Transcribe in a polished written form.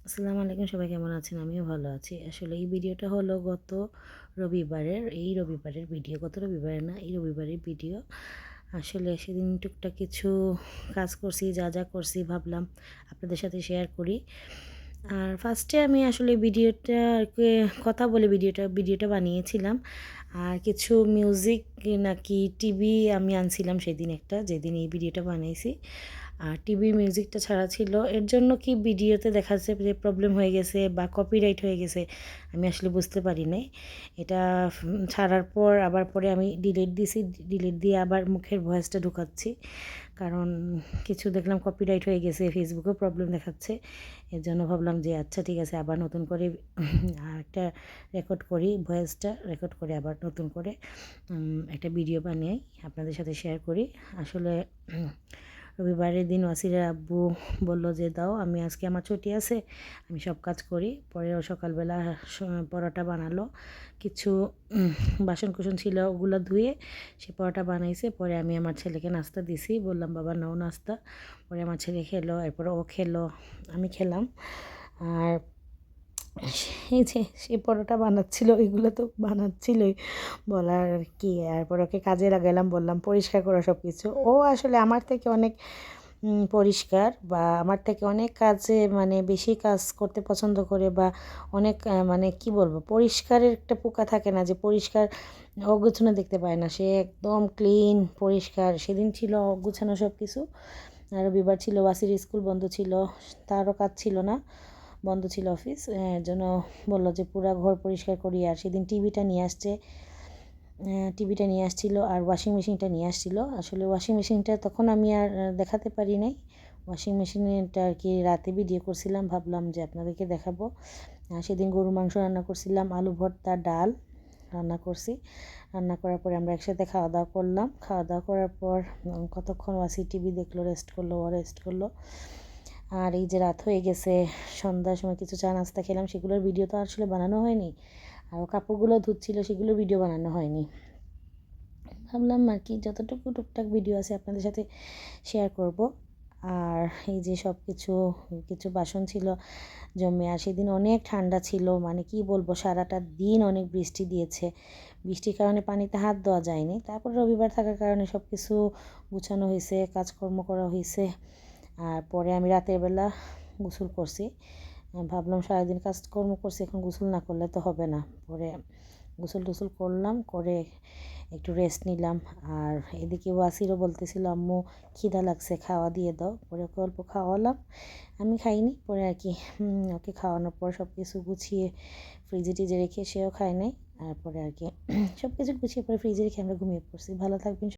আসসালামু আলাইকুম, সবাই কেমন আছেন? আমিও ভালো আছি। আসলে এই ভিডিওটা হলো গত রবিবারের ভিডিও। গত রবিবারে না, এই রবিবারের ভিডিও। আসলে সেদিন টুকটাক কিছু কাজ করছি, যা করছি ভাবলাম আপনাদের সাথে শেয়ার করি। আর ফার্স্টে আমি আসলে ভিডিওটাকে কথা বলে ভিডিওটা বানিয়েছিলাম। আর কিছু মিউজিক নাকি টিভি আমি আনছিলাম সেদিন একটা, যেদিন এই ভিডিওটা বানাইছি। আর টিভি মিউজিকটা ছাড়া ছিল, এর জন্য কি ভিডিওতে দেখাচ্ছে যে প্রবলেম হয়ে গেছে বা কপিরাইট হয়ে গেছে, আমি আসলে বুঝতে পারি নাই। এটা ছাড়ার পর আবার পরে আমি ডিলিট দিয়ে আবার মুখের ভয়েসটা ঢুকাচ্ছি, কারণ কিছু দেখলাম কপিরাইট হয়ে গেছে, ফেসবুকেও প্রবলেম দেখাচ্ছে। এর জন্য ভাবলাম যে আচ্ছা ঠিক আছে, আবার নতুন করে একটা রেকর্ড করি, ভয়েসটা রেকর্ড করে আবার নতুন করে একটা ভিডিও বানিয়ে আপনাদের সাথে শেয়ার করি। আসলে রবিবারের দিন ওয়াসিরের আব্বু বলল যে দাও, আমি আজকে আমার ছুটি আছে, আমি সব কাজ করি। পরে ও সকালবেলা পরোটা বানালো, কিছু বাসন কুসন ছিল ওগুলো ধুয়ে সে পরোটা বানাইছে। পরে আমি আমার ছেলেকে নাস্তা দিছি, বললাম বাবা নাও নাস্তা। পরে আমার ছেলে খেলো, এরপরে ও খেলো, আমি খেলাম। আর এই যে সে পরোটা বানাচ্ছিল, এগুলো তো বানাচ্ছিলই, বলার কি। এরপর ওকে কাজে লাগালাম, বললাম পরিষ্কার করো সব কিছু। ও আসলে আমার থেকে অনেক পরিষ্কার, বা আমার থেকে অনেক কাজে মানে বেশি কাজ করতে পছন্দ করে, বা অনেক মানে কি বলবো, পরিষ্কারের একটা পোকা থাকে না যে পরিষ্কার অগোছানো দেখতে পায় না, সে একদম ক্লিন পরিষ্কার। সেদিন ছিল অগোছানো সব কিছু। আর রবিবার ছিল, ওয়াসির স্কুল বন্ধ ছিল, তারও কাজ ছিল না, বন্ধ ছিল অফিস। এর জন্য বললো যে পুরা ঘর পরিষ্কার করি। আর সেদিন টিভিটা নিয়ে আসছিল আর ওয়াশিং মেশিনটা নিয়ে আসছিল। আসলে ওয়াশিং মেশিনটা তখন আমি আর দেখাতে পারি নাই। ওয়াশিং মেশিনটা আর কি রাতে ভিডিও করছিলাম, ভাবলাম যে আপনাদেরকে দেখাবো। সেদিন গরু মাংস রান্না করছিলাম, আলু ভর্তা, ডাল রান্না করছি। রান্না করার পরে আমরা একসাথে খাওয়া দাওয়া করলাম। খাওয়া দাওয়া করার পর কতক্ষণ ওয়াসি টিভি দেখলো, রেস্ট করলো। আর এই যে রাত হয়ে গেছে, সন্ধ্যার সময় কিছু চা নাস্তা খেলাম, সেগুলোর ভিডিও তো আসলে বানানো হয়নি। আর কাপড়গুলো ধুচ্ছিল, সেগুলোর ভিডিও বানানো হয়নি। ভাবলাম আর কি যতটুকু টুকটাক ভিডিও আছে আপনাদের সাথে শেয়ার করব। আর এই যে সব কিছু বাসন ছিল জমে। আর সেদিন অনেক ঠান্ডা ছিল, মানে কি বলবো, সারাটা দিন অনেক বৃষ্টি দিয়েছে। বৃষ্টির কারণে পানিতে হাত দেওয়া যায়নি। তারপর রবিবার থাকার কারণে সব কিছু গুছানো হয়েছে, কাজকর্ম করা হয়েছে। আর পরে আমি রাতের বেলা গোসল করছি। ভাবলাম সারাদিন কাজকর্ম করছি, এখন গোসল না করলে তো হবে না। পরে গোসল টোসল করলাম, করে একটু রেস্ট নিলাম। আর এদিকে ওয়াসিরও বলতেছিল আম্মু খিদা লাগছে, খাওয়া দিয়ে দাও। পরে ওকে অল্প খাওয়ালাম, আমি খাইনি। পরে আর কি ওকে খাওয়ানোর পর সব কিছু গুছিয়ে ফ্রিজে টিজে রেখে, সেও খায় নাই। তারপরে আর কি সব কিছু গুছিয়ে পরে ফ্রিজে রেখে আমরা ঘুমিয়ে পড়ছি। ভালো থাকবেন।